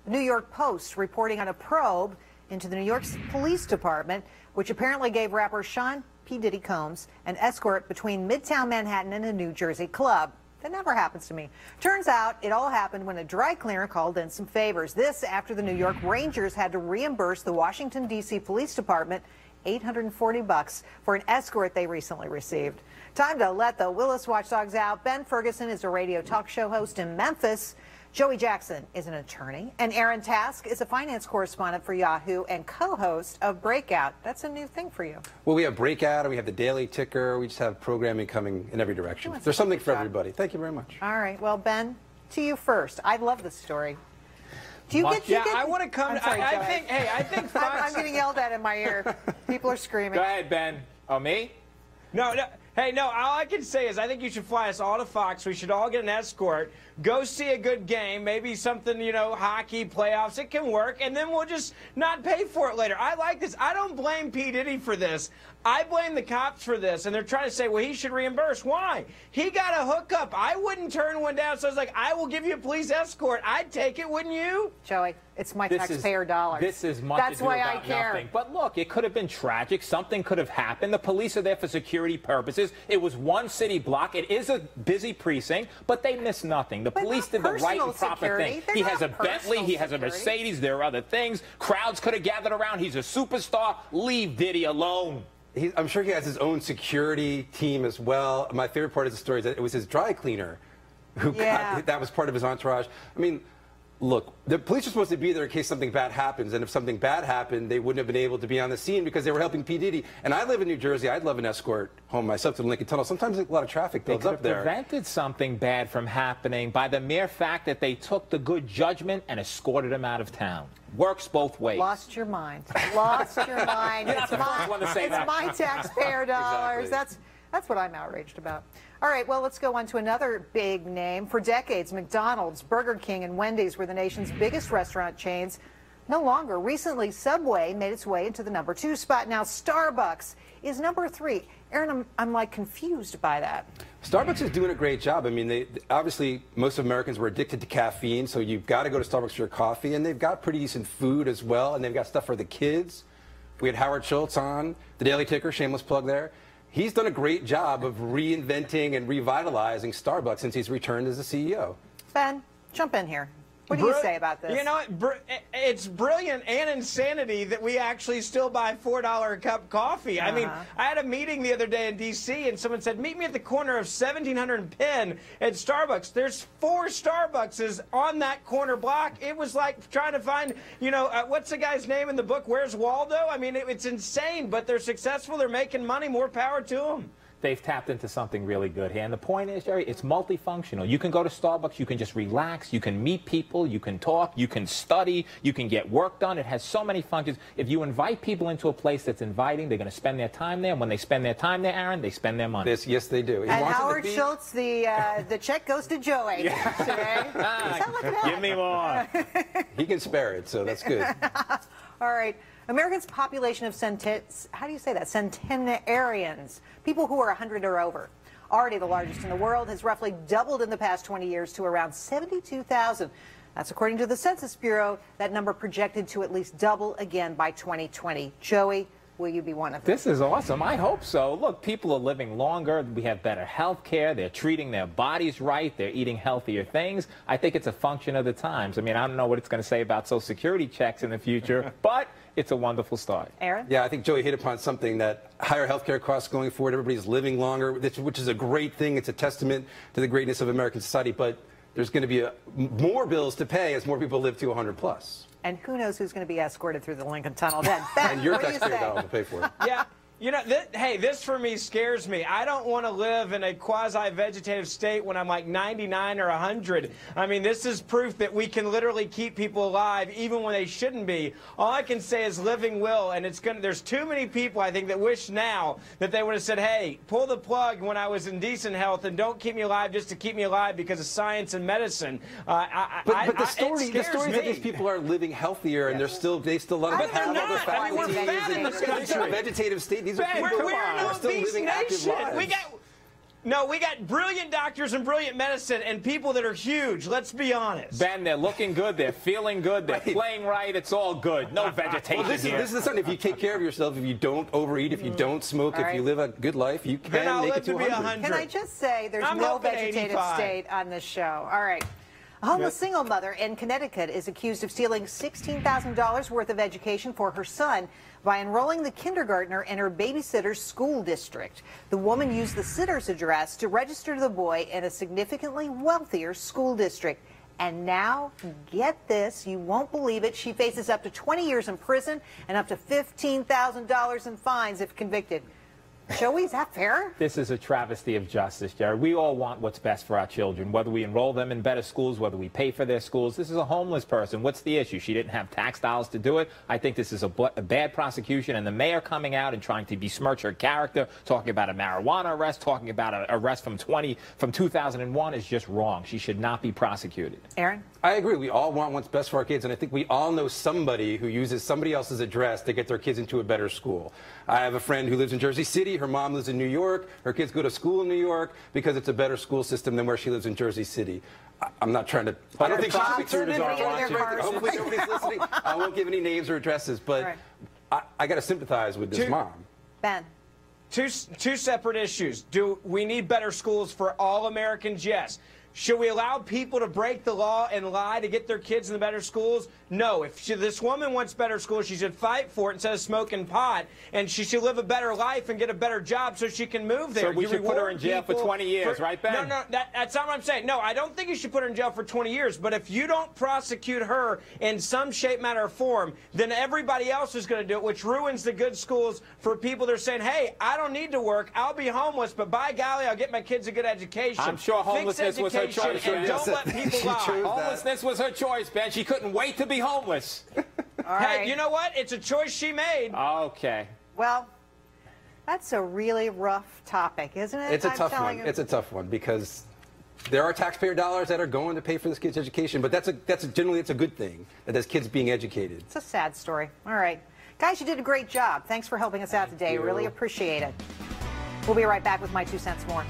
The New York Post reporting on a probe into the New York Police Department, which apparently gave rapper Sean P Diddy Combs an escort between Midtown Manhattan and a New Jersey club. That never happens to me. Turns out it all happened when a dry cleaner called in some favors. This after the New York Rangers had to reimburse the Washington, D.C. Police Department $840 for an escort they recently received. Time to let the Willis watchdogs out. Ben Ferguson is a radio talk show host in Memphis. Joey Jackson is an attorney, and Aaron Task is a finance correspondent for Yahoo and co-host of Breakout. That's a new thing for you. Well, we have Breakout, and we have the Daily Ticker. We just have programming coming in every direction. There's something for everybody. Thank you very much. All right. Well, Ben, to you first. I love this story. Do you get? I want to come. I think Fox. I'm getting yelled at in my ear. People are screaming. Go ahead, Ben. Oh, me? No. Hey, no, all I can say is I think you should fly us all to Fox. We should all get an escort, go see a good game, maybe something, you know, hockey, playoffs. It can work, and then we'll just not pay for it later. I like this. I don't blame P. Diddy for this. I blame the cops for this, and they're trying to say, well, he should reimburse. Why? He got a hookup. I wouldn't turn one down, so I was like, I will give you a police escort. I'd take it, wouldn't you? Joey, it's my taxpayer dollars. This is much That's ado why about I care. nothing. But look, it could have been tragic. Something could have happened. The police are there for security purposes. It was one city block. It is a busy precinct, but they missed nothing. The police did the right and proper thing. He has a Bentley. He has a Mercedes. There are other things. Crowds could have gathered around. He's a superstar. Leave Diddy alone. I'm sure he has his own security team as well. My favorite part of the story is that it was his dry cleaner who got, that was part of his entourage. I mean, look, the police are supposed to be there in case something bad happens, and if something bad happened, they wouldn't have been able to be on the scene because they were helping P. Diddy. And I live in New Jersey. I'd love an escort home myself to the Lincoln Tunnel. Sometimes a lot of traffic builds up there. They prevented something bad from happening by the mere fact that they took the good judgment and escorted him out of town. Works both ways. Lost your mind. Lost your mind. You're not the first one to say that. It's my taxpayer dollars. Exactly. That's what I'm outraged about. All right, well, let's go on to another big name. For decades, McDonald's, Burger King, and Wendy's were the nation's biggest restaurant chains. No longer. Recently, Subway made its way into the #2 spot. Now, Starbucks is #3. Aaron, I'm like confused by that. Starbucks is doing a great job. I mean, obviously, most Americans were addicted to caffeine, so you've got to go to Starbucks for your coffee, and they've got pretty decent food as well, and they've got stuff for the kids. We had Howard Schultz on the Daily Ticker, shameless plug there. He's done a great job of reinventing and revitalizing Starbucks since he's returned as the CEO. Ben, jump in here. What do you say about this? You know, it's brilliant and insanity that we actually still buy $4 a cup coffee. I mean, I had a meeting the other day in D.C. and someone said, meet me at the corner of 1700 and Penn at Starbucks. There's 4 Starbuckses on that corner block. It was like trying to find, you know, what's the guy's name in the book? Where's Waldo? I mean, it's insane, but they're successful. They're making money. More power to them. They've tapped into something really good here. And the point is, Jerry, it's multifunctional. You can go to Starbucks, you can just relax, you can meet people, you can talk, you can study, you can get work done. It has so many functions. If you invite people into a place that's inviting, they're going to spend their time there. And when they spend their time there, Aaron, they spend their money. Yes, they do. And Howard Schultz, the check goes to Joey today. Give me more. He can spare it, so that's good. All right. America's population of centenarians, people who are 100 or over, already the largest in the world, has roughly doubled in the past 20 years to around 72,000. That's according to the Census Bureau. That number projected to at least double again by 2020. Joey, will you be one of them? This is awesome. I hope so. Look, people are living longer. We have better health care. They're treating their bodies right. They're eating healthier things. I think it's a function of the times. I mean, I don't know what it's going to say about Social Security checks in the future, but it's a wonderful start. Aaron? Yeah, I think Joey hit upon something, that higher health care costs going forward. Everybody's living longer, which is a great thing. It's a testament to the greatness of American society, but there's going to be more bills to pay as more people live to 100 plus. And who knows who's going to be escorted through the Lincoln Tunnel then. Ben, and your what do you taxpayer say? dollars will pay for it. Yeah. You know, hey, this for me scares me. I don't want to live in a quasi-vegetative state when I'm like 99 or 100. I mean, this is proof that we can literally keep people alive even when they shouldn't be. All I can say is living will, and there's too many people, I think, that wish now that they would have said, hey, pull the plug when I was in decent health and don't keep me alive just to keep me alive because of science and medicine. But the story is that these people are living healthier, and they still a lot of them have other I mean, we're fat in this country. Vegetative state. These are Ben, people we're an still obese living active nation. lives. No, we got brilliant doctors and brilliant medicine and people that are huge. Let's be honest. Ben, they're looking good. They're feeling good. They're playing right. It's all good. No vegetation here. This is something. If you take care of yourself, if you don't overeat, if you don't smoke, if you live a good life, you can make it to 100. Can I just say there's no vegetative 85. state on this show? All right. A homeless single mother in Connecticut is accused of stealing $16,000 worth of education for her son by enrolling the kindergartner in her babysitter's school district. The woman used the sitter's address to register the boy in a significantly wealthier school district. And now, get this, you won't believe it, she faces up to 20 years in prison and up to $15,000 in fines if convicted. Joey, is that fair? This is a travesty of justice, Jared. We all want what's best for our children, whether we enroll them in better schools, whether we pay for their schools. This is a homeless person. What's the issue? She didn't have tax dollars to do it. I think this is a bad prosecution, and the mayor coming out and trying to besmirch her character, talking about a marijuana arrest, talking about an arrest from 2001 is just wrong. She should not be prosecuted. Aaron? I agree. We all want what's best for our kids, and I think we all know somebody who uses somebody else's address to get their kids into a better school. I have a friend who lives in Jersey City. Her mom lives in New York. Her kids go to school in New York because it's a better school system than where she lives in Jersey City. I'm not trying to. I don't think she should be turned watching. Hopefully nobody's listening. I won't give any names or addresses, but I got to sympathize with this mom. Ben. Two separate issues. Do we need better schools for all Americans? Yes. Should we allow people to break the law and lie to get their kids in the better schools? No. If this woman wants better schools, she should fight for it instead of smoking pot, and she should live a better life and get a better job so she can move there. So we should put her in jail for 20 years, right, Ben? No, that's not what I'm saying. No, I don't think you should put her in jail for 20 years, but if you don't prosecute her in some shape, manner, or form, then everybody else is going to do it, which ruins the good schools for people that are saying, hey, I don't need to work, I'll be homeless, but by golly, I'll get my kids a good education. I'm sure homelessness was her choice. And don't let people lie. Homelessness was her choice, Ben. She couldn't wait to be homeless. Hey, you know what? It's a choice she made. Okay. Well, that's a really rough topic, isn't it? It's a tough one. It's a tough one because there are taxpayer dollars that are going to pay for this kid's education, but generally it's a good thing that there's kids being educated. It's a sad story. All right. Guys, you did a great job. Thanks for helping us out today. Really appreciate it. We'll be right back with my 2 cents more.